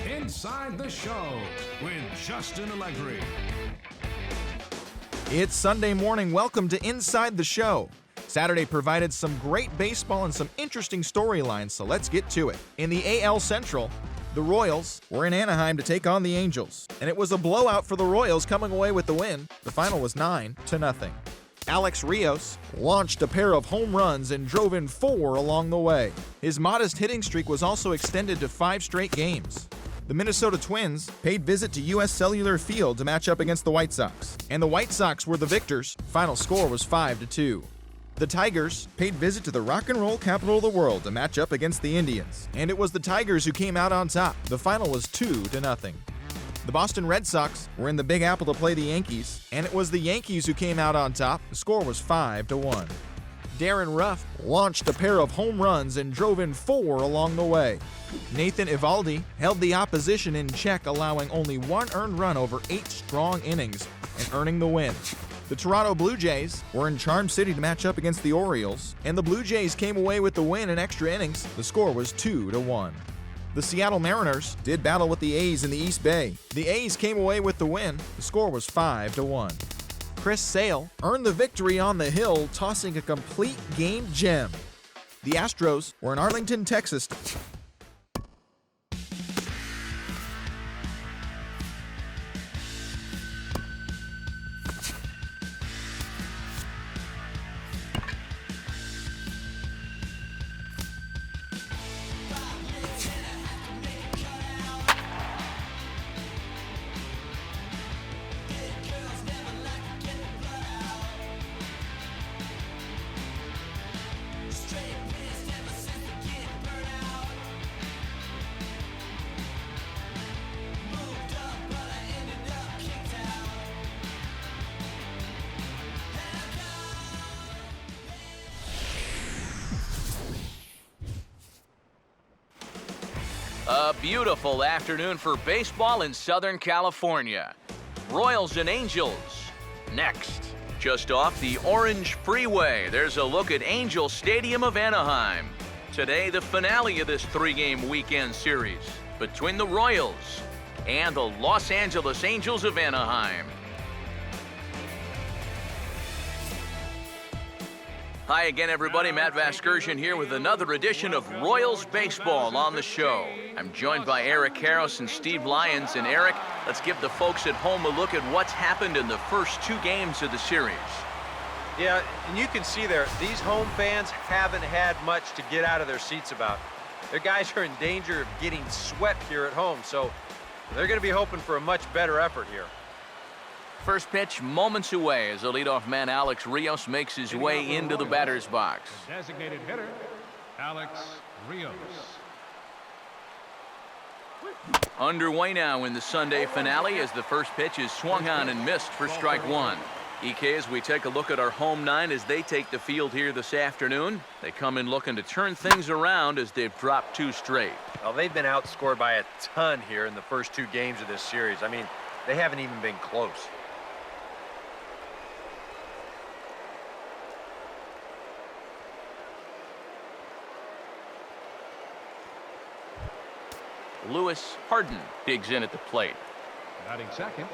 Inside the Show with Justin Allegri. It's Sunday morning. Welcome to Inside the Show. Saturday provided some great baseball and some interesting storylines, so let's get to it. In the AL Central, the Royals were in Anaheim to take on the Angels, and it was a blowout for the Royals coming away with the win. The final was 9-0. Alex Rios launched a pair of home runs and drove in 4 along the way. His modest hitting streak was also extended to 5 straight games. The Minnesota Twins paid visit to U.S. Cellular Field to match up against the White Sox, and the White Sox were the victors. Final score was 5-2. The Tigers paid visit to the rock and roll capital of the world to match up against the Indians, and it was the Tigers who came out on top. The final was 2-0. The Boston Red Sox were in the Big Apple to play the Yankees, and it was the Yankees who came out on top. The score was 5-1. Darren Ruff launched a pair of home runs and drove in 4 along the way. Nathan Eovaldi held the opposition in check, allowing only 1 earned run over 8 strong innings and earning the win. The Toronto Blue Jays were in Charm City to match up against the Orioles, and the Blue Jays came away with the win in extra innings. The score was 2-1. The Seattle Mariners did battle with the A's in the East Bay. The A's came away with the win. The score was 5-1. Chris Sale earned the victory on the hill, tossing a complete game gem. The Astros were in Arlington, Texas. A beautiful afternoon for baseball in Southern California. Royals and Angels next. Just off the Orange Freeway, there's a look at Angel Stadium of Anaheim. Today, the finale of this 3-game weekend series between the Royals and the Los Angeles Angels of Anaheim. Hi again, everybody. Matt Vasgersian here with another edition of Royals Baseball on the show. I'm joined by Eric Karros and Steve Lyons. And Eric, let's give the folks at home a look at what's happened in the first 2 games of the series. Yeah, and you can see there, these home fans haven't had much to get out of their seats about. Their guys are in danger of getting swept here at home, so they're going to be hoping for a much better effort here. First pitch moments away as the leadoff man Alex Rios makes his way into the batter's box. The designated hitter, Alex Rios. Underway now in the Sunday finale as the first pitch is swung on and missed for strike 1. EK, as we take a look at our home 9 as they take the field here this afternoon. They come in looking to turn things around as they've dropped 2 straight. Well, they've been outscored by a ton here in the first 2 games of this series. I mean, they haven't even been close. Lewis Harden digs in at the plate. Batting second,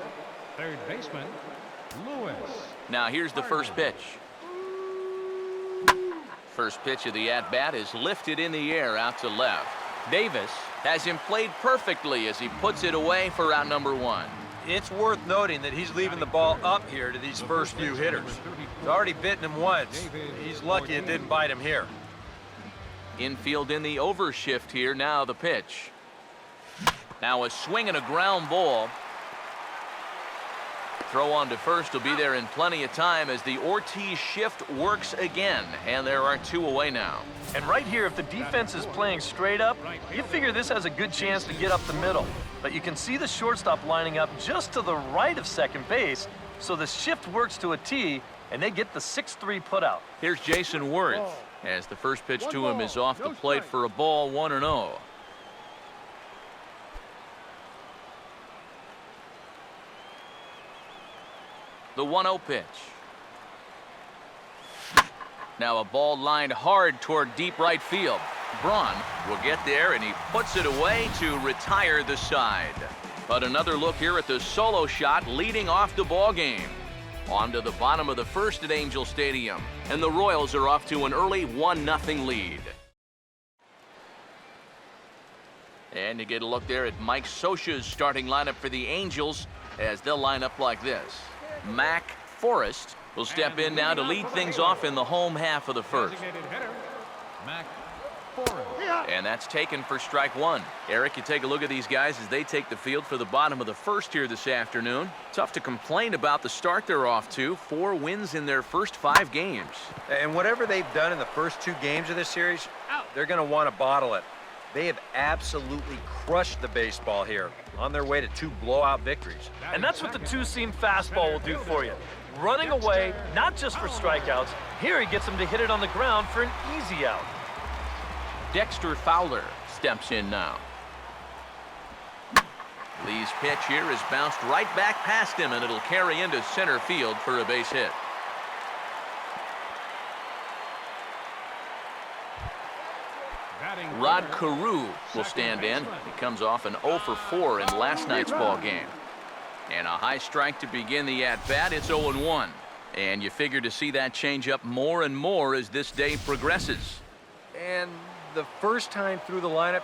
third baseman, Lewis. Now here's the first pitch. First pitch of the at-bat is lifted in the air out to left. Davis has him played perfectly as he puts it away for out number 1. It's worth noting that he's leaving the ball up here to these first few hitters. He's already bitten him once. He's lucky it didn't bite him here. Infield in the overshift here. Now the pitch. Now a swing and a ground ball. Throw on to first will be there in plenty of time as the Ortiz shift works again, and there are 2 away now. And right here, if the defense is playing straight up, you figure this has a good chance to get up the middle. But you can see the shortstop lining up just to the right of second base, so the shift works to a T, and they get the 6-3 putout. Here's Jason Worth as the first pitch to him is off the plate for a ball, 1-0. The 1-0 pitch. Now a ball lined hard toward deep right field. Braun will get there, and he puts it away to retire the side. But another look here at the solo shot leading off the ball game. On to the bottom of the first at Angel Stadium, and the Royals are off to an early 1-0 lead. And you get a look there at Mike Scioscia's starting lineup for the Angels, as they'll line up like this. Mac Forrest will step in now to lead things off in the home half of the first. And that's taken for strike one. Eric, you take a look at these guys as they take the field for the bottom of the first here this afternoon. Tough to complain about the start they're off to. 4 wins in their first 5 games. And whatever they've done in the first 2 games of this series, they're going to want to bottle it. They have absolutely crushed the baseball here on their way to 2 blowout victories. And that's what the two-seam fastball will do for you. Running away, not just for strikeouts. Here he gets him to hit it on the ground for an easy out. Dexter Fowler steps in now. Lee's pitch here is bounced right back past him, and it'll carry into center field for a base hit. Rod Carew will stand in. He comes off an 0 for 4 in last night's ball game. And a high strike to begin the at-bat. It's 0-1. And you figure to see that change up more and more as this day progresses. And the first time through the lineup,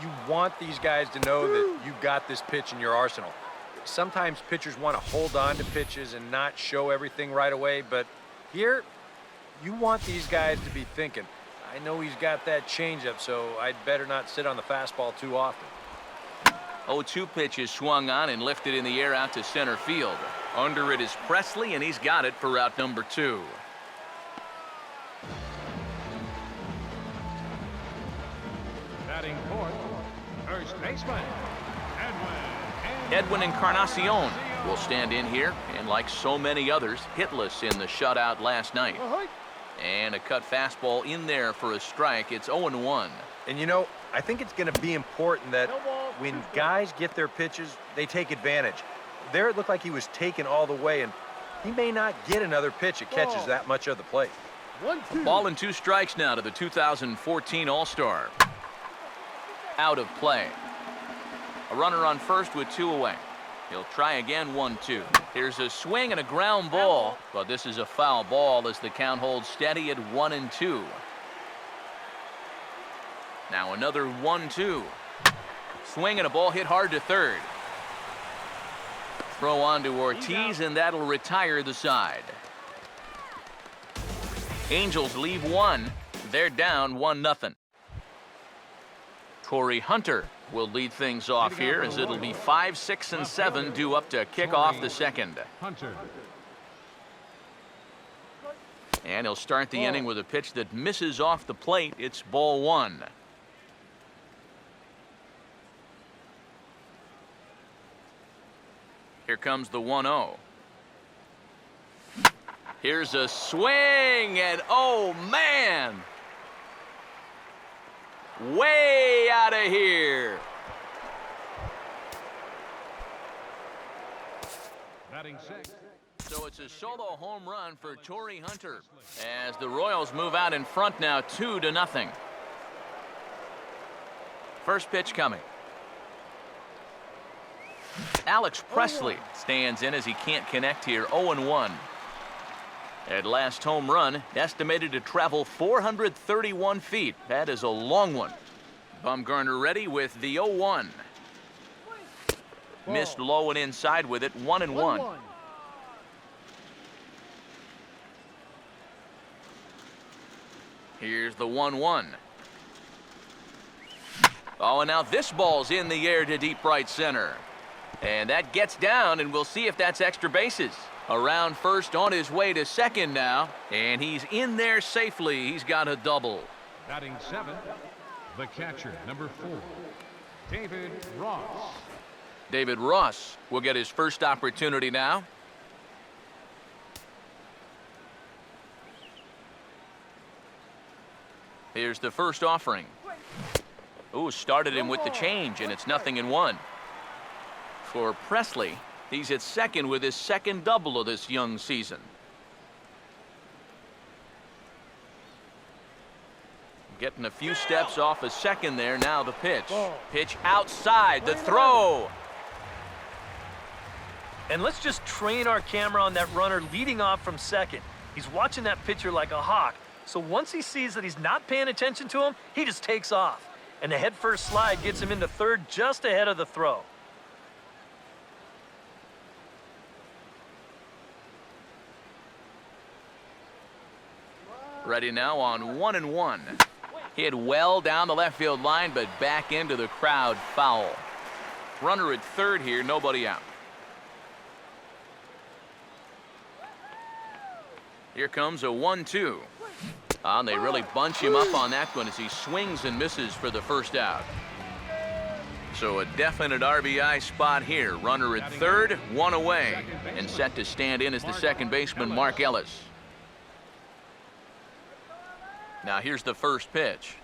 you want these guys to know that you've got this pitch in your arsenal. Sometimes pitchers want to hold on to pitches and not show everything right away, but here, you want these guys to be thinking, I know he's got that changeup, so I'd better not sit on the fastball too often. 0-2 pitch is swung on and lifted in the air out to center field. Under it is Presley, and he's got it for out number 2. Batting fourth, first baseman, Edwin Encarnacion will stand in here, and like so many others, hitless in the shutout last night. And a cut fastball in there for a strike. It's 0-1. And you know, I think it's going to be important that when guys get their pitches, they take advantage. There it looked like he was taken all the way, and he may not get another pitch that catches that much of the plate. 1-2. 2 strikes now to the 2014 All-Star. Out of play. A runner on first with 2 away. He'll try again, 1-2. Here's a swing and a ground ball, but this is a foul ball as the count holds steady at 1-2. Now another 1-2. Swing and a ball hit hard to third. Throw on to Ortiz, and that'll retire the side. Angels leave 1. They're down 1-0. Torrey Hunter will lead things off here as it'll be 5, 6, and 7 due up to kick off the second. And he'll start the inning with a pitch that misses off the plate. It's ball 1. Here comes the 1-0. Here's a swing, and oh man! Way out of here. batting sixth. So it's a solo home run for Torrey Hunter as the Royals move out in front now 2-0. First pitch coming. Alex Presley stands in as he can't connect here. 0-1. At last home run, estimated to travel 431 feet. That is a long one. Bumgarner ready with the 0-1. Missed low and inside with it. 1-1. Here's the 1-1. Oh, and now this ball's in the air to deep right center. And that gets down, and we'll see if that's extra bases. Around first, on his way to second now, and he's in there safely. He's got a double. Batting seventh, the catcher, number 4, David Ross. David Ross will get his first opportunity now. Here's the first offering. Ooh, started him with the change, and it's 0-1. For Presley, he's at second with his second double of this young season. Getting a few steps off a second there. Now the pitch. Pitch outside. The throw. And let's just train our camera on that runner leading off from second. He's watching that pitcher like a hawk. So once he sees that he's not paying attention to him, he just takes off. And the head-first slide gets him into third just ahead of the throw. Ready now on 1-1. Hit well down the left field line, but back into the crowd, foul. Runner at third here, nobody out. Here comes a 1-2. And they really bunch him up on that one as he swings and misses for the first out. So a definite RBI spot here. Runner at third, one away. And set to stand in as the second baseman, Mark Ellis. Now here's the first pitch.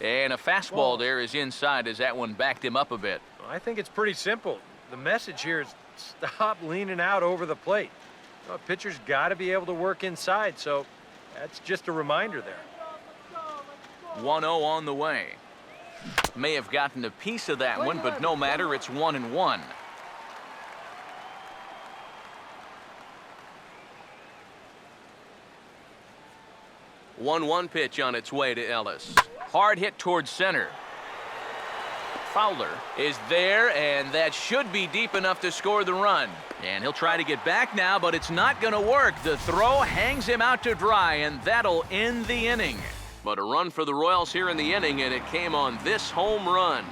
And a fastball there is inside as that one backed him up a bit. I think it's pretty simple. The message here is stop leaning out over the plate. Well, pitcher's got to be able to work inside, so that's just a reminder there. 1-0 on the way. May have gotten a piece of that one, but no matter, it's 1-1. One pitch on its way to Ellis. Hard hit towards center. Fowler is there, and that should be deep enough to score the run. And he'll try to get back now, but it's not going to work. The throw hangs him out to dry, and that'll end the inning. But a run for the Royals here in the inning, and it came on this home run.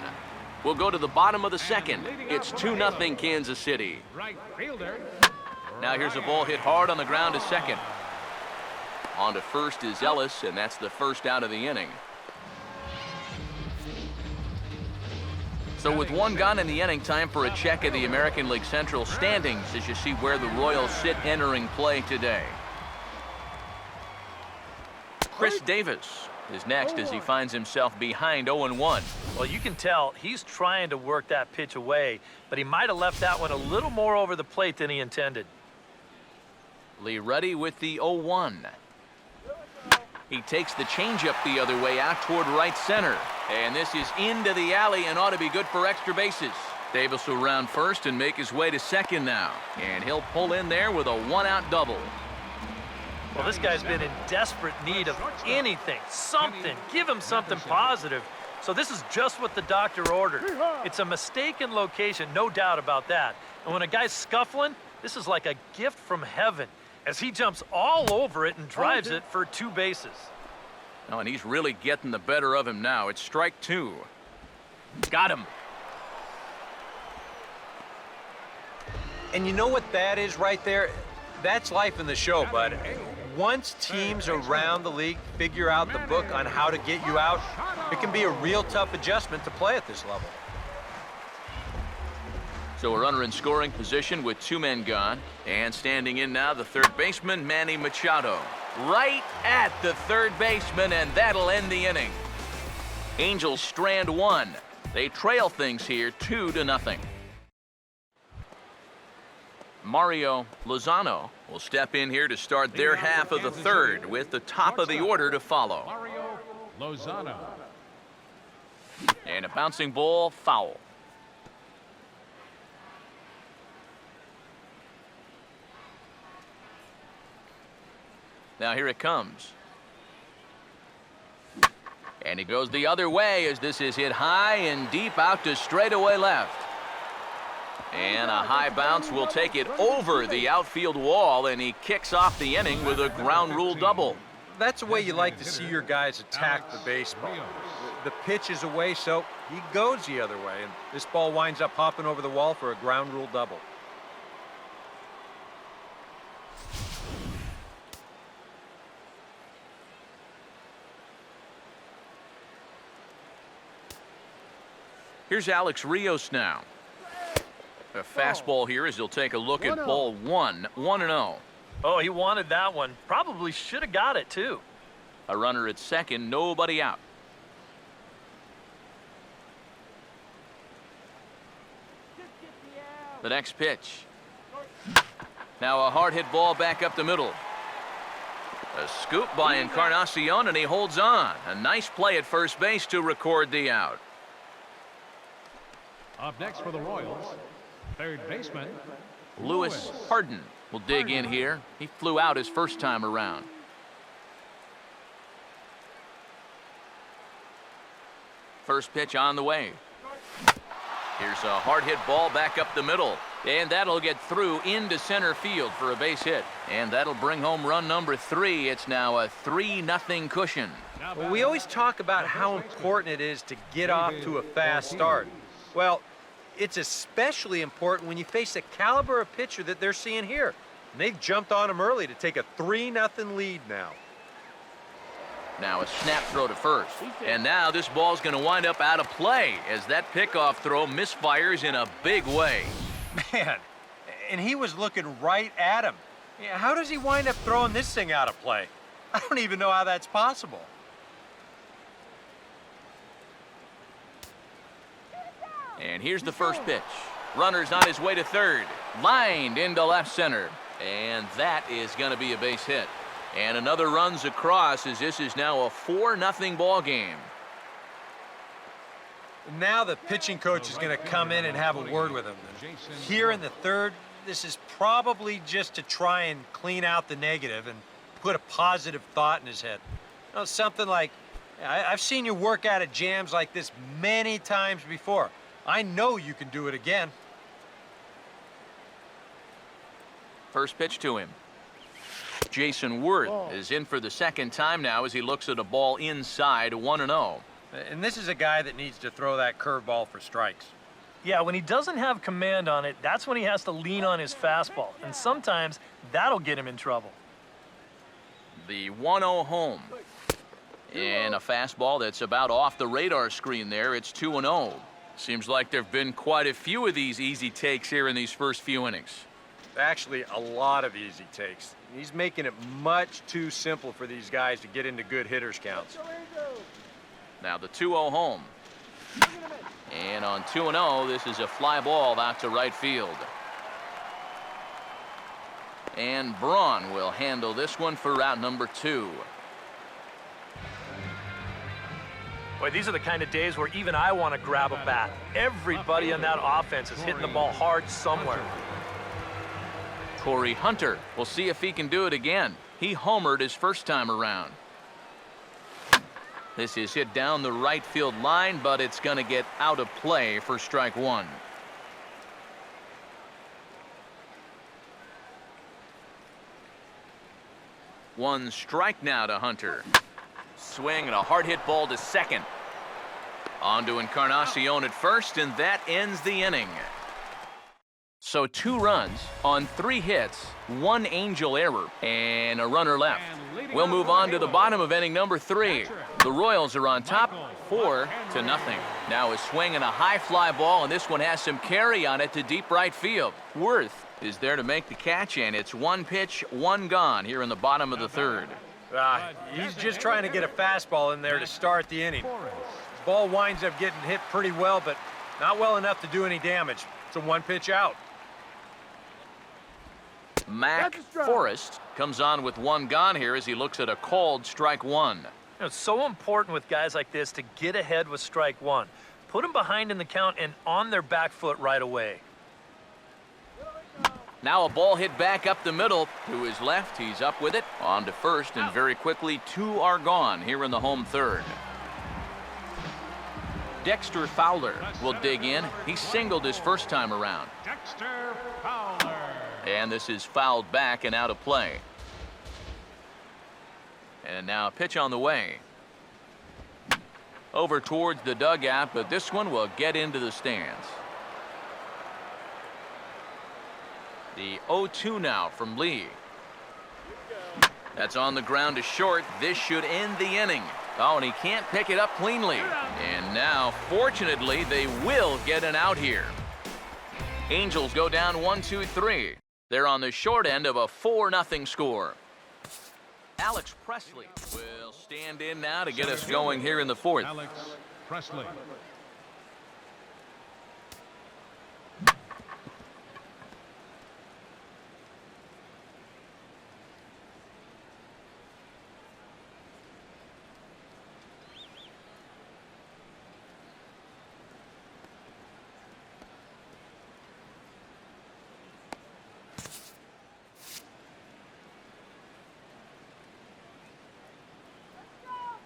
We'll go to the bottom of the second. It's 2-0 Kansas City. Right fielder. Now here's a ball hit hard on the ground to second. On to first is Ellis, and that's the first out of the inning. So with one gone in the inning, time for a check of the American League Central standings as you see where the Royals sit entering play today. Chris Davis is next as he finds himself behind 0-1. Well, you can tell he's trying to work that pitch away, but he might have left that one a little more over the plate than he intended. Lee Ruddy with the 0-1. He takes the changeup the other way out toward right center. And this is into the alley and ought to be good for extra bases. Davis will round first and make his way to second now. And he'll pull in there with a one-out double. Well, this guy's been in desperate need of anything, something. Give him something positive. So this is just what the doctor ordered. It's a mistaken location, no doubt about that. And when a guy's scuffling, this is like a gift from heaven, as he jumps all over it and drives it for 2 bases. Oh, and he's really getting the better of him now. It's strike 2. Got him. And you know what that is right there? That's life in the show, bud. Once teams around the league figure out the book on how to get you out, it can be a real tough adjustment to play at this level. So a runner in scoring position with 2 men gone. And standing in now, the third baseman, Manny Machado. Right at the third baseman, and that'll end the inning. Angels strand 1. They trail things here 2-0. Mario Lozano will step in here to start their half of the third with the top of the order to follow. Mario Lozano. And a bouncing ball, foul. Now here it comes. And it goes the other way as this is hit high and deep out to straightaway left. And a high bounce will take it over the outfield wall, and he kicks off the inning with a ground rule double. That's the way you like to see your guys attack the baseball. The pitch is away, so he goes the other way, and this ball winds up hopping over the wall for a ground rule double. Here's Alex Rios now. A fastball here as he'll take a look at ball 1, 1-0. Oh, he wanted that one. Probably should have got it, too. A runner at second, nobody out. The next pitch. Now a hard hit ball back up the middle. A scoop by Encarnacion, and he holds on. A nice play at first base to record the out. Up next for the Royals, third baseman, Lewis Harden will dig in here. He flew out his first time around. First pitch on the way. Here's a hard hit ball back up the middle. And that'll get through into center field for a base hit. And that'll bring home run number 3. It's now a 3-0 cushion. Well, we always talk about how important it is to get off to a fast start. Well, it's especially important when you face the caliber of pitcher that they're seeing here. And they've jumped on him early to take a 3-0 lead now. Now a snap throw to first. And now this ball's going to wind up out of play as that pickoff throw misfires in a big way. Man, and he was looking right at him. Yeah, how does he wind up throwing this thing out of play? I don't even know how that's possible. And here's the first pitch. Runner's on his way to third. Lined into left center. And that is going to be a base hit. And another runs across as this is now a 4-0 ball game. Now the pitching coach is going to come in and have a word with him. Here in the third, this is probably just to try and clean out the negative and put a positive thought in his head. You know, something like, I've seen you work out at jams like this many times before. I know you can do it again. First pitch to him. Jason Worth is in for the second time now as he looks at a ball inside 1-0. And this is a guy that needs to throw that curveball for strikes. Yeah, when he doesn't have command on it, that's when he has to lean on his fastball. And sometimes that'll get him in trouble. The 1-0 home. And a fastball that's about off the radar screen there. It's 2-0. Seems like there have been quite a few of these easy takes here in these first few innings. Actually, a lot of easy takes. He's making it much too simple for these guys to get into good hitters counts. Now the 2-0 home. And on 2-0, this is a fly ball out to right field. And Braun will handle this one for route number 2. Boy, these are the kind of days where even I want to grab a bat. Everybody on that offense is hitting the ball hard somewhere. Corey Hunter, we'll see if he can do it again. He homered his first time around. This is hit down the right field line, but it's going to get out of play for strike 1. One strike now to Hunter. Swing and a hard hit ball to second. On to Encarnacion at first, and that ends the inning. So 2 runs on 3 hits, 1 Angel error, and a runner left. We'll move on to the bottom of inning number 3. The Royals are on top, 4-0. Now a swing and a high fly ball, and this one has some carry on it to deep right field. Worth is there to make the catch, and it's 1 pitch, 1 gone here in the bottom of the third. He's just trying to get a fastball in there to start the inning. The ball winds up getting hit pretty well, but not well enough to do any damage. It's a 1 pitch out. Mac Forrest comes on with 1 gone here as he looks at a called strike 1. You know, it's so important with guys like this to get ahead with strike 1. Put them behind in the count and on their back foot right away. Now a ball hit back up the middle. To his left, he's up with it. On to first, and very quickly 2 are gone here in the home third. Dexter Fowler will dig in. He singled his first time around. Dexter Fowler. And this is fouled back and out of play. And now a pitch on the way. Over towards the dugout, but this one will get into the stands. The 0-2 now from Lee. That's on the ground to short. This should end the inning. Oh, and he can't pick it up cleanly. And now, fortunately, they will get an out here. Angels go down 1-2-3. They're on the short end of a 4-0 score. Alex Presley will stand in now to get us going here in the 4th. Alex Presley.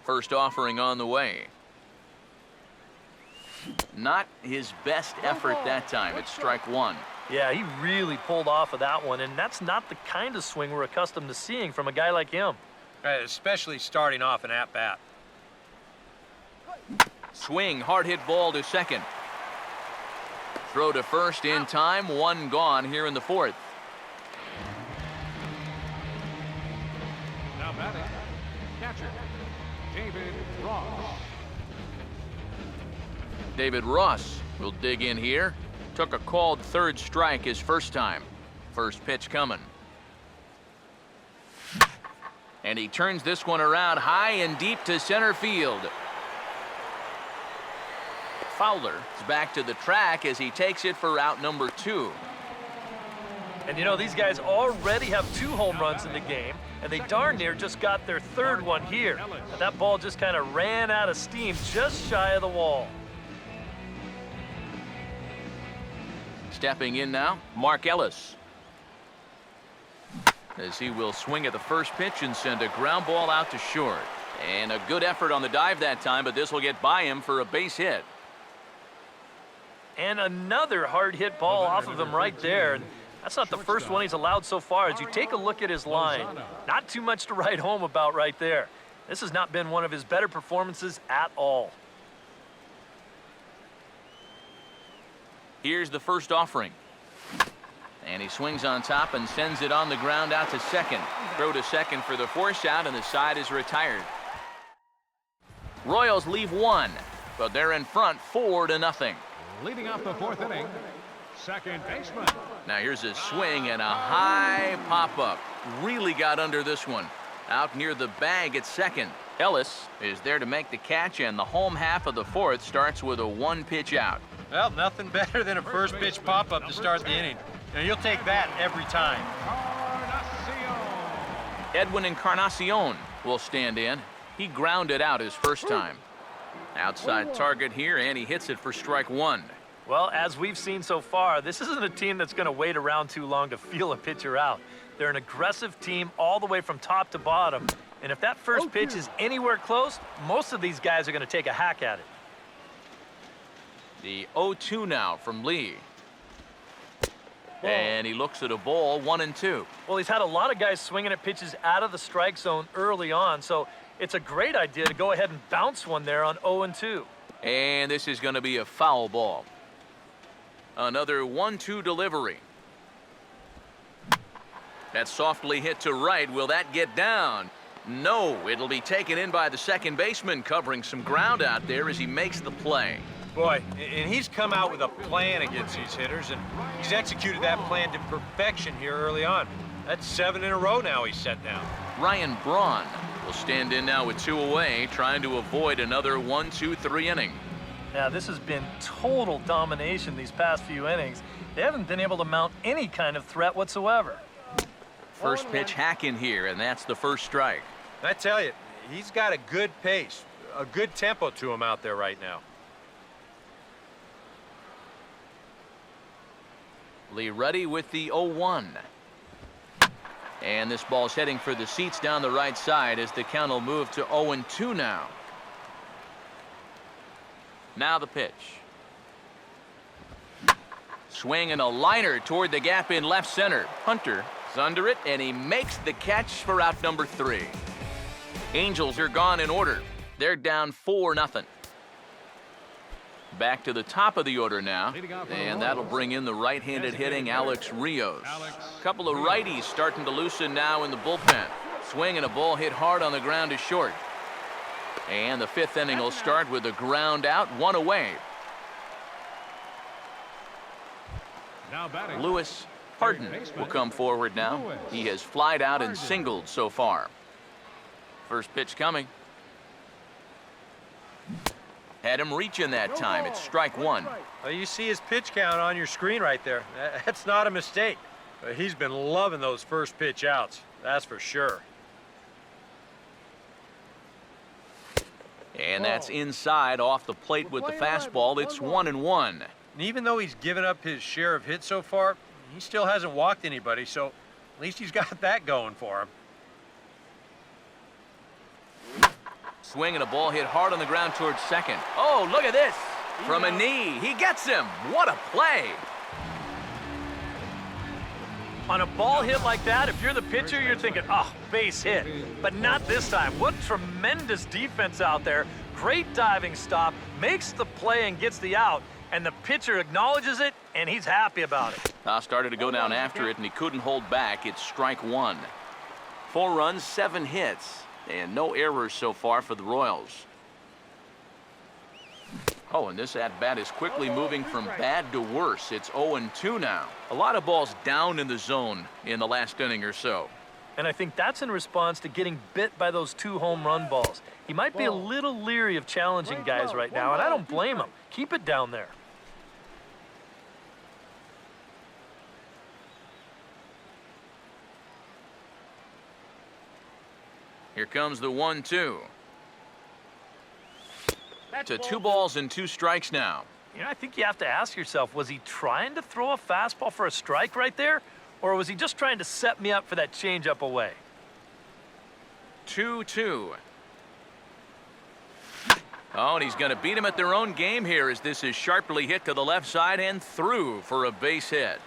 First offering on the way. Not his best effort that time. It's strike one. Yeah, he really pulled off of that one, and that's not the kind of swing we're accustomed to seeing from a guy like him. Especially starting off an at-bat. Swing, hard hit ball to second. Throw to first in time, one gone here in the fourth. Now batting, catcher, David Ross. David Ross will dig in here. Took a called third strike his first time. First pitch coming. And he turns this one around high and deep to center field. Fowler is back to the track as he takes it for out number 2. And you know, these guys already have 2 home runs in the game, and they darn near just got their 3rd one here. And that ball just kind of ran out of steam just shy of the wall. Stepping in now, Mark Ellis. As he will swing at the first pitch and send a ground ball out to short. And a good effort on the dive that time, but this will get by him for a base hit. And another hard hit ball off of him right there. And that's not the first one he's allowed so far. As you take a look at his line, not too much to write home about right there. This has not been one of his better performances at all. Here's the first offering. And he swings on top and sends it on the ground out to second. Throw to second for the force out, and the side is retired. Royals leave 1, but they're in front 4-0. Leading off the 4th inning, second baseman. Now here's a swing and a high pop-up. Really got under this one. Out near the bag at second. Ellis is there to make the catch, and the home half of the 4th starts with a 1-pitch out. Well, nothing better than a first pitch pop-up to start the inning. Now, you'll take that every time. Edwin Encarnacion will stand in. He grounded out his first time. Outside target here, and he hits it for strike 1. Well, as we've seen so far, this isn't a team that's going to wait around too long to feel a pitcher out. They're an aggressive team all the way from top to bottom. And if that first pitch is anywhere close, most of these guys are going to take a hack at it. The 0-2 now from Lee. And he looks at a ball, 1-2. Well, he's had a lot of guys swinging at pitches out of the strike zone early on, so it's a great idea to go ahead and bounce one there on 0-2. And this is going to be a foul ball. Another 1-2 delivery. That's softly hit to right. Will that get down? No, it'll be taken in by the second baseman, covering some ground out there as he makes the play. Boy, and he's come out with a plan against these hitters, and he's executed that plan to perfection here early on. That's 7 in a row now he's set down. Ryan Braun will stand in now with 2 away, trying to avoid another 1-2-3 inning. Now, this has been total domination these past few innings. They haven't been able to mount any kind of threat whatsoever. First pitch hack in here, and that's the first strike. I tell you, he's got a good pace, a good tempo to him out there right now. Lee ready with the 0-1. And this ball's heading for the seats down the right side as the count will move to 0-2 now. Now the pitch. Swing and a liner toward the gap in left center. Hunter is under it, and he makes the catch for out number 3. Angels are gone in order. They're down 4-0. Back to the top of the order now, and that'll bring in the right-handed hitting Alex Rios. A couple of righties starting to loosen now in the bullpen. Swing and a ball hit hard on the ground is short. And the 5th inning will start with a ground out, 1 away. Lewis Harden will come forward now. He has flied out and singled so far. First pitch coming. Had him reaching that time. It's strike 1. Well, you see his pitch count on your screen right there. That's not a mistake. He's been loving those first pitch outs. That's for sure. And that's inside off the plate with the fastball. It's 1-1. And even though he's given up his share of hits so far, he still hasn't walked anybody, so at least he's got that going for him. Swing and a ball hit hard on the ground towards second. Oh, look at this. From a knee, he gets him. What a play. On a ball hit like that, if you're the pitcher, you're thinking, oh, base hit. But not this time. What tremendous defense out there. Great diving stop, makes the play and gets the out. And the pitcher acknowledges it, and he's happy about it. Started to go down after it, and he couldn't hold back. It's strike one. 4 runs, 7 hits, and no errors so far for the Royals. Oh, and this at-bat is quickly moving from bad to worse. It's 0-2 now. A lot of balls down in the zone in the last inning or so. And I think that's in response to getting bit by those 2 home run balls. He might be a little leery of challenging guys right now, and I don't blame him. Keep it down there. Here comes the 1-2. To 2 balls and 2 strikes now. You know, I think you have to ask yourself, was he trying to throw a fastball for a strike right there? Or was he just trying to set me up for that changeup away? 2-2. Oh, and he's going to beat him at their own game here as this is sharply hit to the left side and through for a base hit.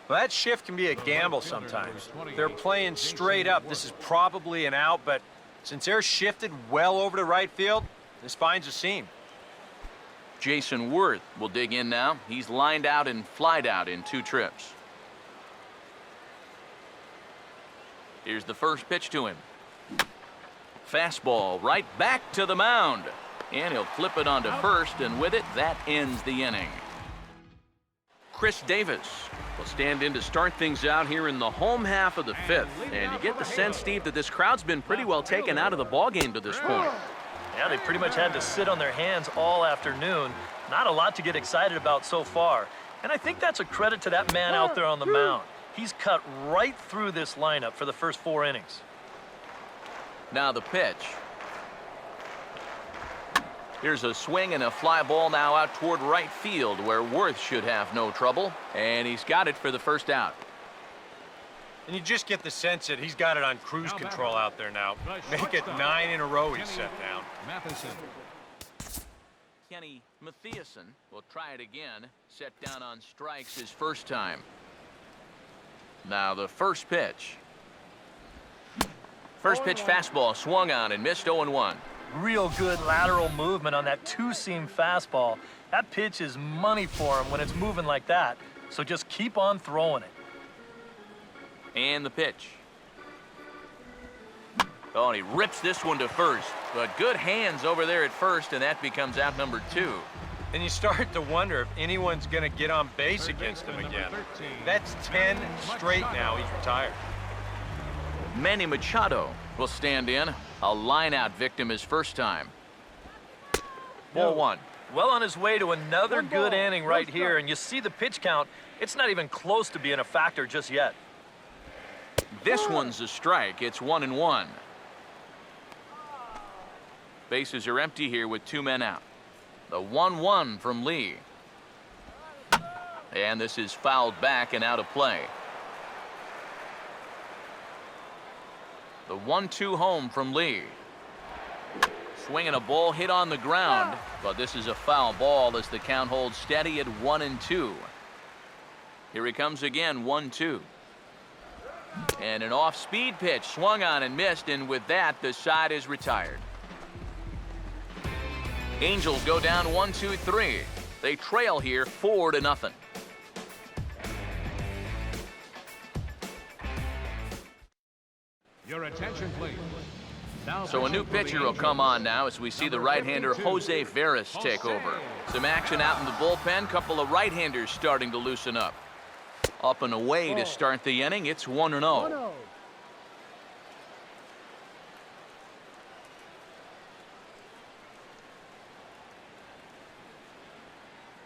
Well, that shift can be a gamble sometimes. They're playing straight up. This is probably an out, but since they're shifted well over to right field, this finds a seam. Jason Worth will dig in now. He's lined out and flied out in 2 trips. Here's the first pitch to him. Fastball right back to the mound. And he'll flip it onto first, and with it, that ends the inning. Chris Davis will stand in to start things out here in the home half of the 5th. And you get the sense, Steve, that this crowd's been pretty well taken out of the ballgame to this point. Yeah, they pretty much had to sit on their hands all afternoon. Not a lot to get excited about so far. And I think that's a credit to that man out there on the mound. He's cut right through this lineup for the first 4 innings. Now the pitch. Here's a swing and a fly ball now out toward right field where Worth should have no trouble. And he's got it for the first out. And you just get the sense that he's got it on cruise control out there now. Make it 9 in a row he's set down. Kenny Mathieson will try it again. Set down on strikes his first time. Now the first pitch. First pitch fastball swung on and missed 0-1. Real good lateral movement on that 2-seam fastball. That pitch is money for him when it's moving like that. So just keep on throwing it. And the pitch. Oh, and he rips this one to first. But good hands over there at first, and that becomes out number 2. And you start to wonder if anyone's going to get on base against him again. That's 10 straight now. He's retired. Manny Machado will stand in. A line-out victim his first time. Ball 1. Well on his way to another good inning right here, and you see the pitch count. It's not even close to being a factor just yet. This one's a strike. It's 1-1. Bases are empty here with 2 men out. The 1-1 from Lee. And this is fouled back and out of play. The 1-2 home from Lee. Swinging a ball hit on the ground, but this is a foul ball as the count holds steady at 1-2. Here he comes again, 1-2. And an off-speed pitch swung on and missed, and with that, the side is retired. Angels go down 1-2-3. They trail here 4-0. Your attention, please. Now So a new pitcher will come on now as we see the right-hander Jose Veras take over. Some action out in the bullpen. Couple of right-handers starting to loosen up. Up and away to start the inning. It's 1-0.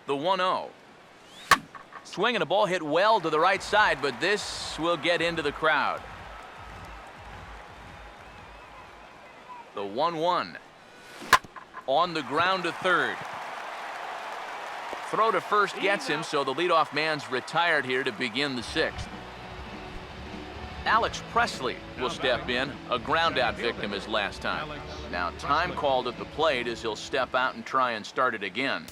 The 1-0. Swing and a ball hit well to the right side, but this will get into the crowd. The 1-1. On the ground to third. Throw to first gets him, so the leadoff man's retired here to begin the 6th. Alex Presley will step in, a ground-out victim as last time. Now time called at the plate as he'll step out and try and start it again.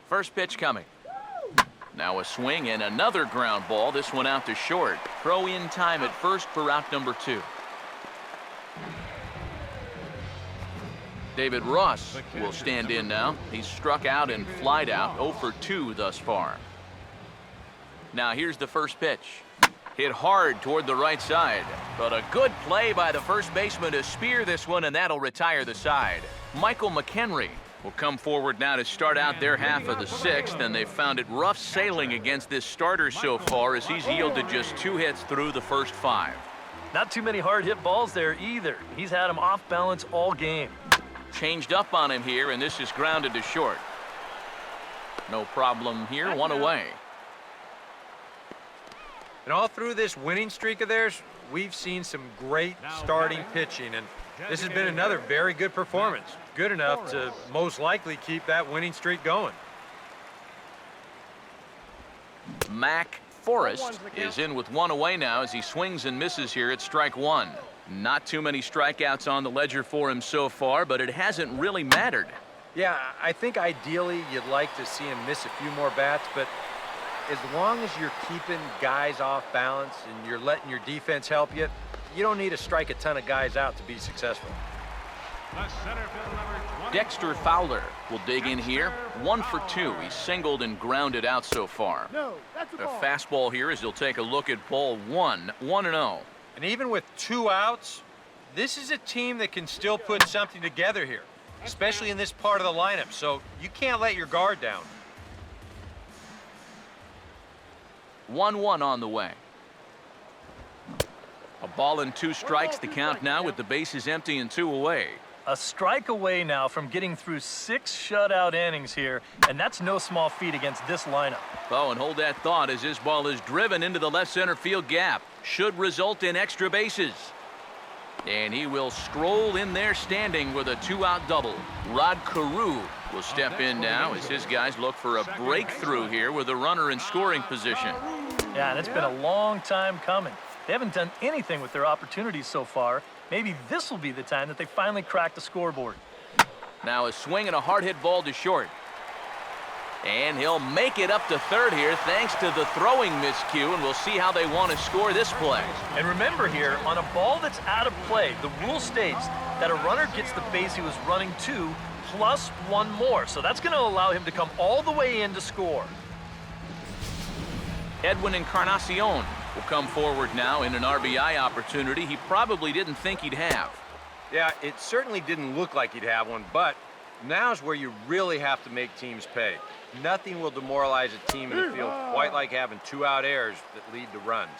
First pitch coming. Now a swing and another ground ball. This one out to short. Throw in time at first for out number 2. David Ross will stand in now. He's struck out and flied out. 0 for 2 thus far. Now here's the first pitch. Hit hard toward the right side, but a good play by the first baseman to spear this one, and that'll retire the side. Michael McHenry will come forward now to start out their half of the 6th, and they've found it rough sailing against this starter so far as he's yielded just 2 hits through the first 5. Not too many hard hit balls there either. He's had him off balance all game. Changed up on him here, and this is grounded to short. No problem here, 1 away. And all through this winning streak of theirs, we've seen some great starting pitching, and this has been another very good performance. Good enough to most likely keep that winning streak going. Mac Forrest is in with 1 away now as he swings and misses here at strike 1. Not too many strikeouts on the ledger for him so far, but it hasn't really mattered. Yeah, I think ideally you'd like to see him miss a few more bats, but as long as you're keeping guys off balance and you're letting your defense help you, you don't need to strike a ton of guys out to be successful. Dexter Fowler will dig in here. 1 for 2. He's singled and grounded out so far. A fastball here as he'll take a look at ball 1. 1-0. And even with 2 outs, this is a team that can still put something together here, especially in this part of the lineup, so you can't let your guard down. 1-1 on the way. A ball and 2 strikes, the count now with the bases empty and 2 away. A strike away now from getting through 6 shutout innings here, and that's no small feat against this lineup. Oh, and hold that thought as this ball is driven into the left center field gap. Should result in extra bases. And he will stroll in there standing with a 2-out double. Rod Carew will step in now as his guys look for a breakthrough here with a runner in scoring position. Yeah, and it's been a long time coming. They haven't done anything with their opportunities so far. Maybe this will be the time that they finally crack the scoreboard. Now a swing and a hard hit ball to short. And he'll make it up to third here thanks to the throwing miscue, and we'll see how they want to score this play. And remember here, on a ball that's out of play, the rule states that a runner gets the base he was running to plus 1 more. So that's going to allow him to come all the way in to score. Edwin Encarnacion will come forward now in an RBI opportunity he probably didn't think he'd have. Yeah, it certainly didn't look like he'd have one, but now's where you really have to make teams pay. Nothing will demoralize a team in the field quite like having 2-out errors that lead to runs.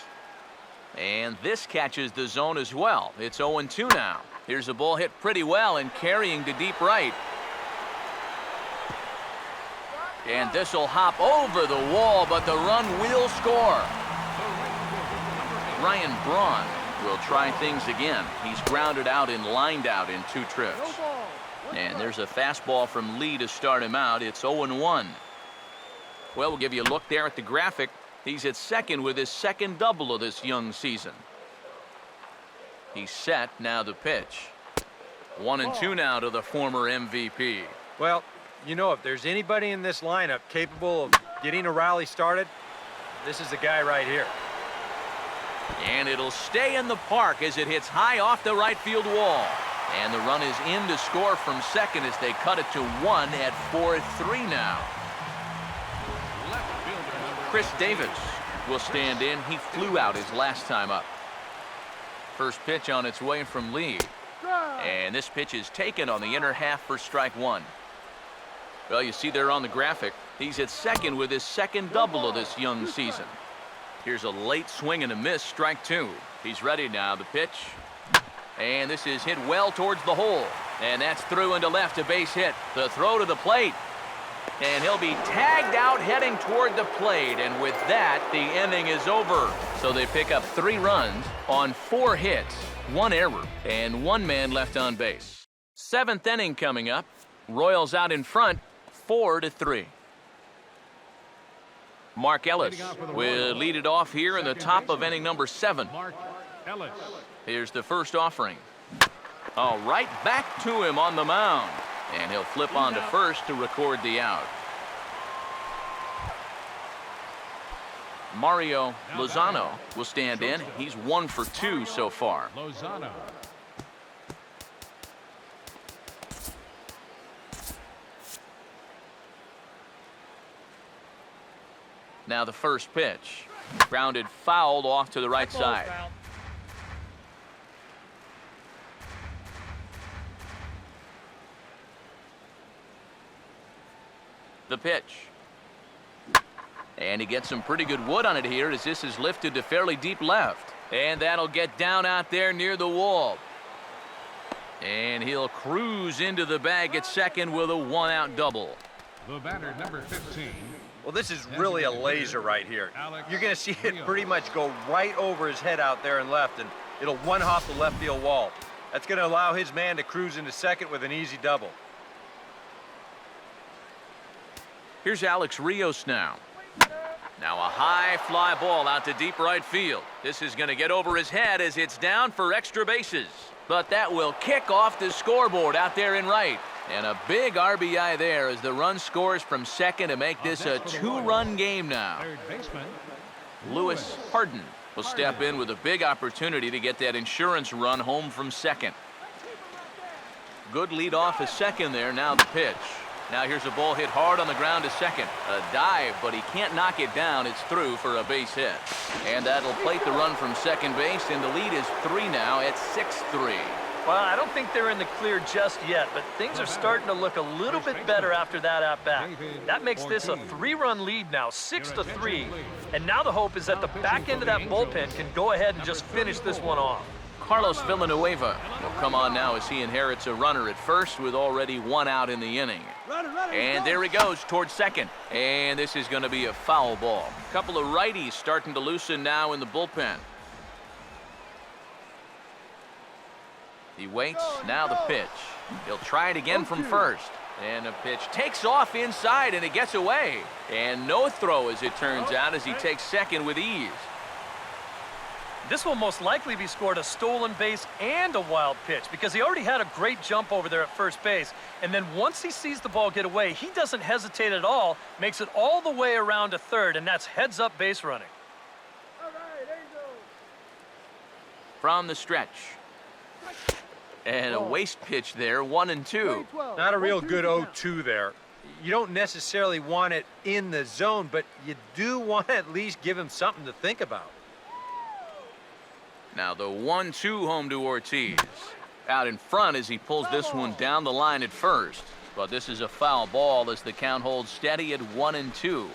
And this catches the zone as well. It's 0-2 now. Here's a ball hit pretty well and carrying to deep right. And this will hop over the wall, but the run will score. Ryan Braun will try things again. He's grounded out and lined out in 2 trips. And there's a fastball from Lee to start him out. It's 0-1. Well, we'll give you a look there at the graphic. He's at second with his 2nd double of this young season. He's set, now the pitch. 1-2 now to the former MVP. Well, you know, if there's anybody in this lineup capable of getting a rally started, this is the guy right here. And it'll stay in the park as it hits high off the right field wall. And the run is in to score from second as they cut it to 1 at 4-3 now. Chris Davis will stand in. He flew out his last time up. First pitch on its way from Lee. And this pitch is taken on the inner half for strike 1. Well, you see there on the graphic, he's at second with his 2nd double of this young season. Here's a late swing and a miss, strike 2. He's ready now, the pitch. And this is hit well towards the hole. And that's through into left, a base hit. The throw to the plate. And he'll be tagged out heading toward the plate. And with that, the inning is over. So they pick up 3 runs on 4 hits, 1 error, and 1 man left on base. 7th inning coming up. Royals out in front, 4-3. Mark Ellis will lead it off here in the top of inning number 7. Mark Ellis. Here's the first offering. Oh, right back to him on the mound. And he'll flip on to first to record the out. Mario Lozano will stand in. He's 1 for 2 so far. Lozano. Now the first pitch. Grounded fouled off to the right side. The pitch. And he gets some pretty good wood on it here as this is lifted to fairly deep left. And that'll get down out there near the wall. And he'll cruise into the bag at second with a 1-out double. The batter, number 15. Well, this is really a laser right here. You're going to see it pretty much go right over his head out there and left, and it'll one-hop the left field wall. That's going to allow his man to cruise into second with an easy double. Here's Alex Rios now. Now a high fly ball out to deep right field. This is going to get over his head as it's down for extra bases. But that will kick off the scoreboard out there in right. And a big RBI there as the run scores from second to make this a 2-run game now. Third baseman. Lewis Harden will step in with a big opportunity to get that insurance run home from second. Good lead off at second there. Now the pitch. Now here's a ball hit hard on the ground to second. A dive, but he can't knock it down. It's through for a base hit. And that'll plate the run from second base, and the lead is 3 now at 6-3. Well, I don't think they're in the clear just yet, but things are starting to look a little bit better after that at-bat. That makes this a 3-run lead now, 6-3. And now the hope is that the back end of that bullpen can go ahead and just finish this one off. Carlos Villanueva will come on now as he inherits a runner at first with already 1 out in the inning. And there he goes towards second. And this is going to be a foul ball. A couple of righties starting to loosen now in the bullpen. He waits, now the pitch. He'll try it again from first. And the pitch takes off inside and it gets away. And no throw as it turns out as he takes second with ease. This will most likely be scored a stolen base and a wild pitch because he already had a great jump over there at first base. And then once he sees the ball get away, he doesn't hesitate at all, makes it all the way around to third, and that's heads-up base running. From the stretch. And a waste pitch there, 1-2. Not a real good 0-2 there. You don't necessarily want it in the zone, but you do want to at least give him something to think about. Now the 1-2 home to Ortiz. Out in front as he pulls this one down the line at first. But this is a foul ball as the count holds steady at 1-2.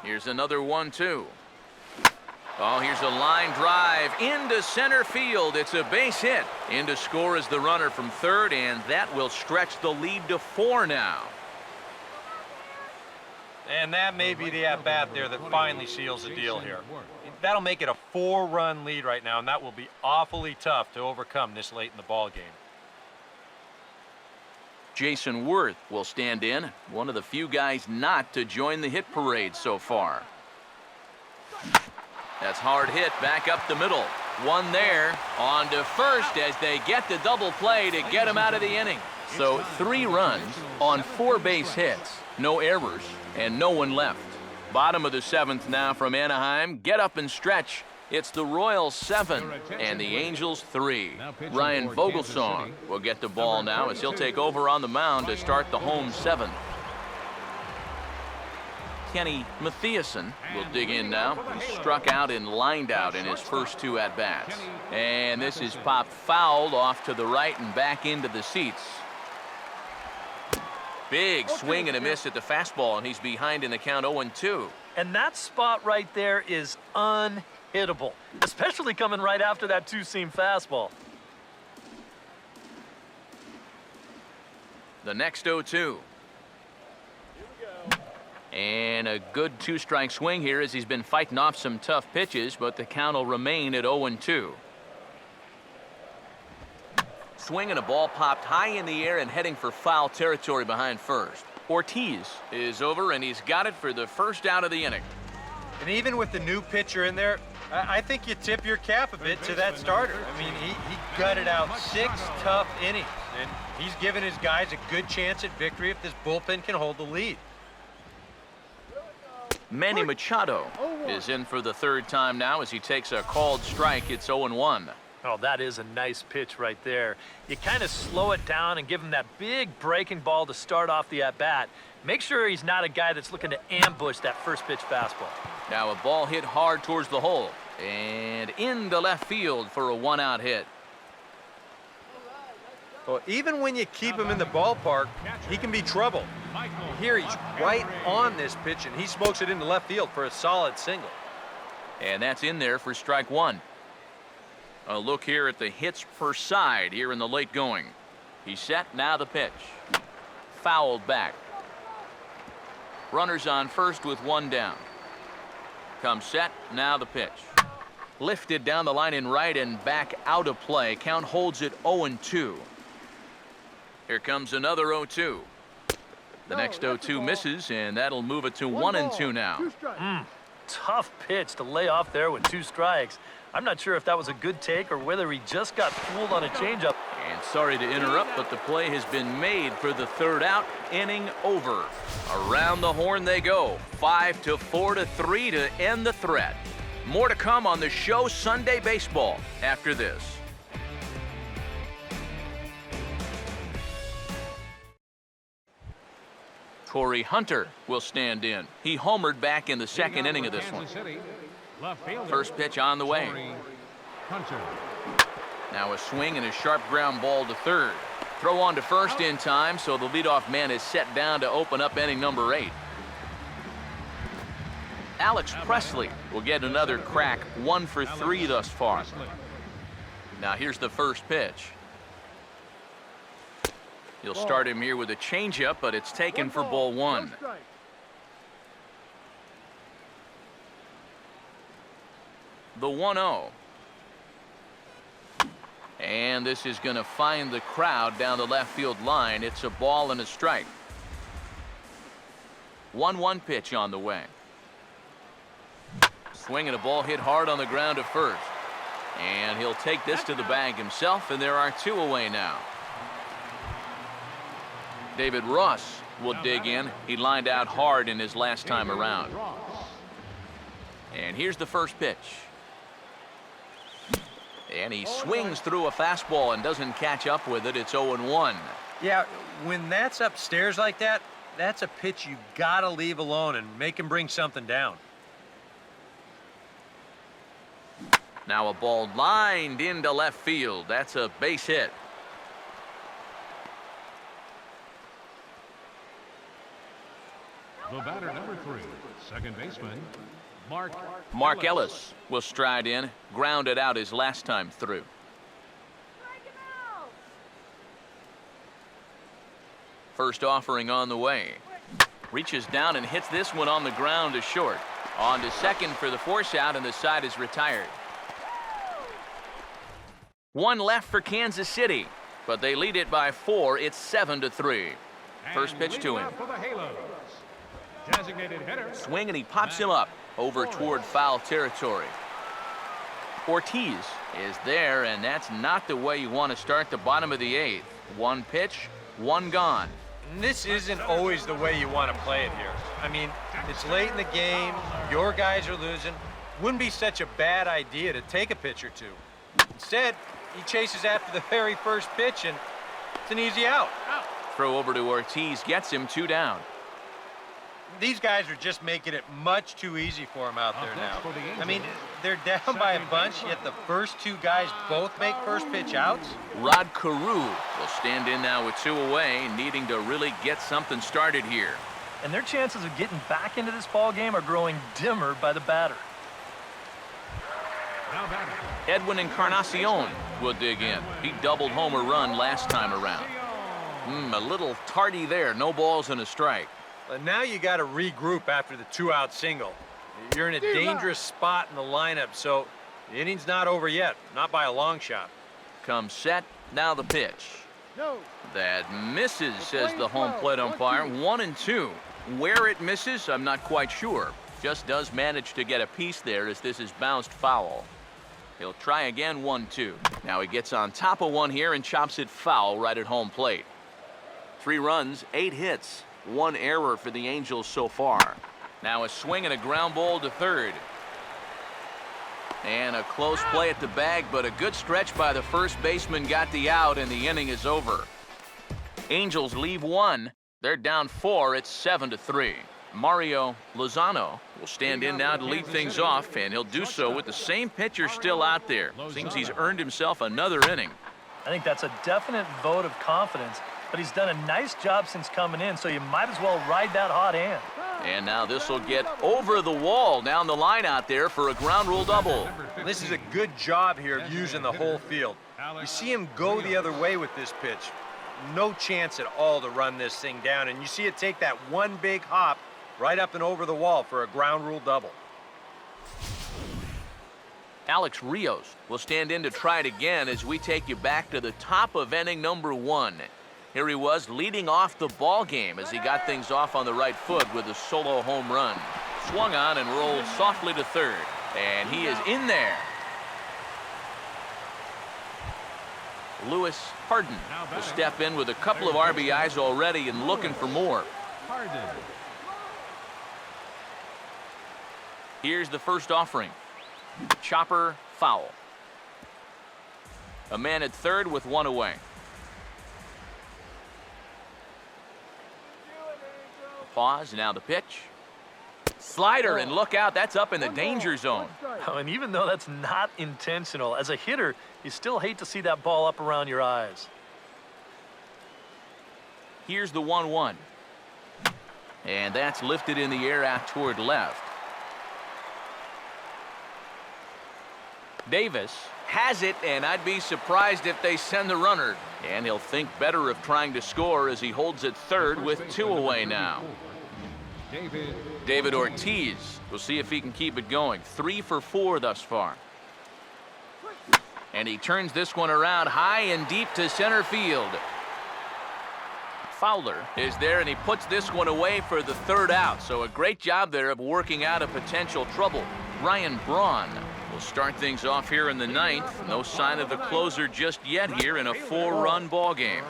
Here's another 1-2. Oh, here's a line drive into center field. It's a base hit. In to score is the runner from third, and that will stretch the lead to 4 now. And that may be the at-bat there that finally seals the deal here. That'll make it a 4-run lead right now, and that will be awfully tough to overcome this late in the ball game. Jason Worth will stand in, one of the few guys not to join the hit parade so far. That's hard hit back up the middle. One there, on to first as they get the double play to get him out of the inning. So 3 runs on 4 base hits, no errors, and no one left. Bottom of the 7th now from Anaheim. Get up and stretch. It's the Royals 7 and the Angels 3. Ryan Vogelsong will get the ball now as he'll take over on the mound to start the home 7th. Kenny Mathiasen will dig in now. He struck out and lined out in his first 2 at-bats. And this is popped fouled off to the right and back into the seats. Big swing and a miss at the fastball, and he's behind in the count 0-2. And that spot right there is unhittable, especially coming right after that 2-seam fastball. The next 0-2. And a good two-strike swing here as he's been fighting off some tough pitches, but the count will remain at 0-2. Swing and a ball popped high in the air and heading for foul territory behind first. Ortiz is over, and he's got it for the first out of the inning. And even with the new pitcher in there, I think you tip your cap a bit to that starter. I mean, he gutted out 6 tough innings, and he's given his guys a good chance at victory if this bullpen can hold the lead. Manny Machado is in for the third time now as he takes a called strike. It's 0-1. Oh, that is a nice pitch right there. You kind of slow it down and give him that big breaking ball to start off the at-bat. Make sure he's not a guy that's looking to ambush that first pitch fastball. Now a ball hit hard towards the hole and into left field for a one-out hit. Well, even when you keep him in the ballpark, he can be trouble. Here he's right on this pitch, and he smokes it into left field for a solid single. And that's in there for strike one. A look here at the hits per side here in the late going. He's set, now the pitch. Fouled back. Runners on first with one down. Comes set, now the pitch. Lifted down the line in right and back out of play. Count holds it 0-2. Here comes another 0-2. The next 0-2 misses, and that'll move it to 1-2 now. Tough pitch to lay off there with 2 strikes. I'm not sure if that was a good take or whether he just got fooled on a changeup. And sorry to interrupt, but the play has been made for the third out. Inning over. Around the horn they go. 5-4-3 to end the threat. More to come on the show Sunday Baseball after this. Torrey Hunter will stand in. He homered back in the second inning of this one. First pitch on the way. Now a swing and a sharp ground ball to third. Throw on to first in time, so the leadoff man is set down to open up inning number 8. Alex Presley will get another crack, 1 for 3 thus far. Now here's the first pitch. He'll start him here with a changeup, but it's taken for ball 1. The 1-0. And this is going to find the crowd down the left field line. It's a ball and a strike. 1-1 pitch on the way. Swing and a ball hit hard on the ground to first. And he'll take this to the bag himself, and there are 2 away now. David Ross will dig in. He lined out hard in his last time around. And here's the first pitch. And he swings through a fastball and doesn't catch up with it. It's 0-1. Yeah, when that's upstairs like that, that's a pitch you gotta leave alone and make him bring something down. Now a ball lined into left field. That's a base hit. The batter, number 3, second baseman, Mark Ellis will stride in, grounded out his last time through. First offering on the way. Reaches down and hits this one on the ground to short. On to second for the force out, and the side is retired. 1 left for Kansas City, but they lead it by 4. It's 7-3. First pitch to him. designated hitter. Swing, and he pops him up over toward foul territory. Ortiz is there, and that's not the way you want to start the bottom of the 8th. 1 pitch, 1 gone. This isn't always the way you want to play it here. I mean, it's late in the game, your guys are losing. Wouldn't be such a bad idea to take a pitch or 2. Instead, he chases after the very first pitch, and it's an easy out. Throw over to Ortiz, gets him 2 down. These guys are just making it much too easy for him out there now. I mean, they're down by a bunch, yet the first 2 guys both make first pitch outs. Rod Carew will stand in now with 2 away, needing to really get something started here. And their chances of getting back into this ball game are growing dimmer by the batter. Edwin Encarnacion will dig in. He doubled home a run last time around. A little tardy there. No balls and a strike. But now you got to regroup after the 2-out single. You're in a dangerous spot in the lineup, so the inning's not over yet. Not by a long shot. Comes set. Now the pitch. That misses, says the home plate umpire. 1-2. Where it misses, I'm not quite sure. Just does manage to get a piece there as this is bounced foul. He'll try again. 1-2. Now he gets on top of one here and chops it foul right at home plate. 3 runs, 8 hits, 1 error for the Angels so far. Now a swing and a ground ball to third. And a close play at the bag, but a good stretch by the first baseman got the out, and the inning is over. Angels leave 1. They're down 4. It's 7-3. Mario Lozano will stand in now to lead things off, and he'll do so with the same pitcher still out there. Seems he's earned himself another inning. I think that's a definite vote of confidence, but he's done a nice job since coming in, so you might as well ride that hot hand. And now this will get over the wall down the line out there for a ground rule double. This is a good job here of using the whole field. You see him go the other way with this pitch. No chance at all to run this thing down, and you see it take that one big hop right up and over the wall for a ground rule double. Alex Rios will stand in to try it again as we take you back to the top of inning number 1. Here he was leading off the ball game as he got things off on the right foot with a solo home run. Swung on and rolled softly to third, and he is in there. Lewis Harden will step in with a couple of RBIs already and looking for more. Here's the first offering. Chopper foul. A man at third with 1 away. Pause, now the pitch. Slider, and look out, that's up in the danger zone. Oh, and even though that's not intentional, as a hitter, you still hate to see that ball up around your eyes. Here's the 1-1. And that's lifted in the air out toward left. Davis has it, and I'd be surprised if they send the runner. And he'll think better of trying to score as he holds it third with 2 away now. David Ortiz. We'll see if he can keep it going. 3 for 4 thus far. And he turns this one around high and deep to center field. Fowler is there, and he puts this one away for the 3rd out. So a great job there of working out a potential trouble. Ryan Braun will start things off here in the 9th. No sign of the closer just yet here in a 4-run ball game.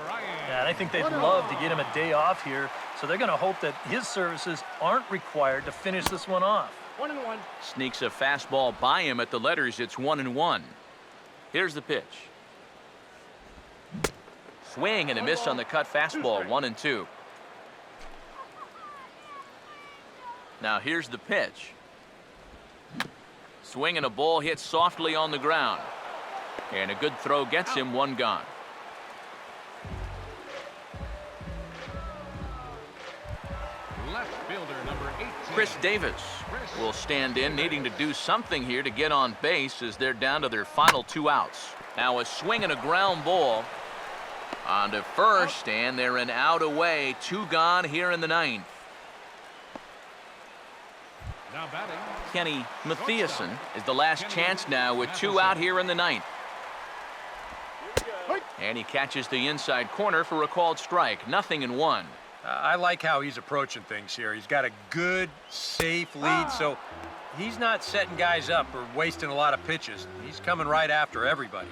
Yeah, and I think they'd love to get him a day off here, so they're going to hope that his services aren't required to finish this one off. 1-1. Sneaks a fastball by him at the letters. It's 1-1. Here's the pitch. Swing and a miss on the cut fastball. 1-2. Now here's the pitch. Swing and a ball hit softly on the ground. And a good throw gets him 1 gone. Left fielder number 18. Chris Davis will stand in, needing to do something here to get on base as they're down to their final 2 outs. Now a swing and a ground ball on to first, and they're an out away. 2 gone here in the 9th. Now batting. Kenny Mathieson is the last chance now with 2 out here in the 9th. And he catches the inside corner for a called strike. 0-1. I like how he's approaching things here. He's got a good, safe lead, so he's not setting guys up or wasting a lot of pitches. He's coming right after everybody.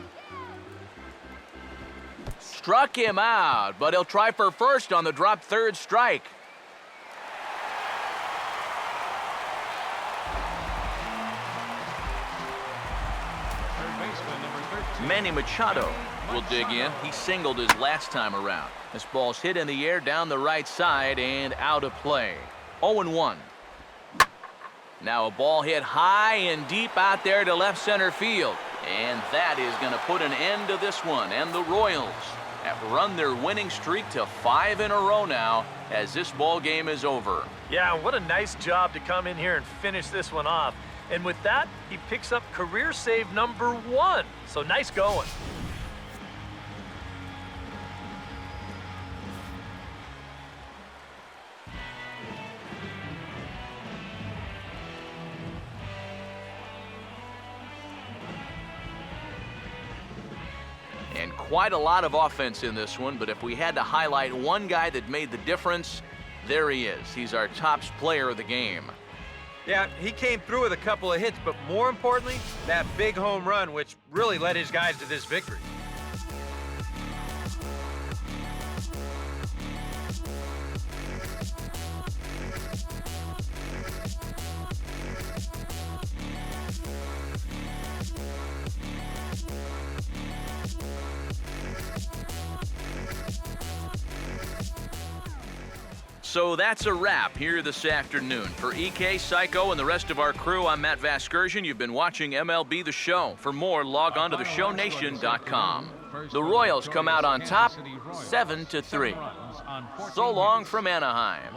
Struck him out, but he'll try for first on the drop 3rd strike. Third baseman number 13. Manny Machado will dig in. He singled his last time around. This ball's hit in the air down the right side and out of play. 0-1. Now a ball hit high and deep out there to left center field. And that is going to put an end to this one. And the Royals have run their winning streak to 5 in a row now as this ball game is over. Yeah, what a nice job to come in here and finish this one off. And with that, he picks up career save number 1. So nice going. And quite a lot of offense in this one, but if we had to highlight one guy that made the difference, there he is. He's our top player of the game. Yeah, he came through with a couple of hits, but more importantly, that big home run, which really led his guys to this victory. So that's a wrap here this afternoon. For EK, Psycho, and the rest of our crew, I'm Matt Vasgersian. You've been watching MLB The Show. For more, log on to theshownation.com. The Royals come out on top, 7-3. So long from Anaheim.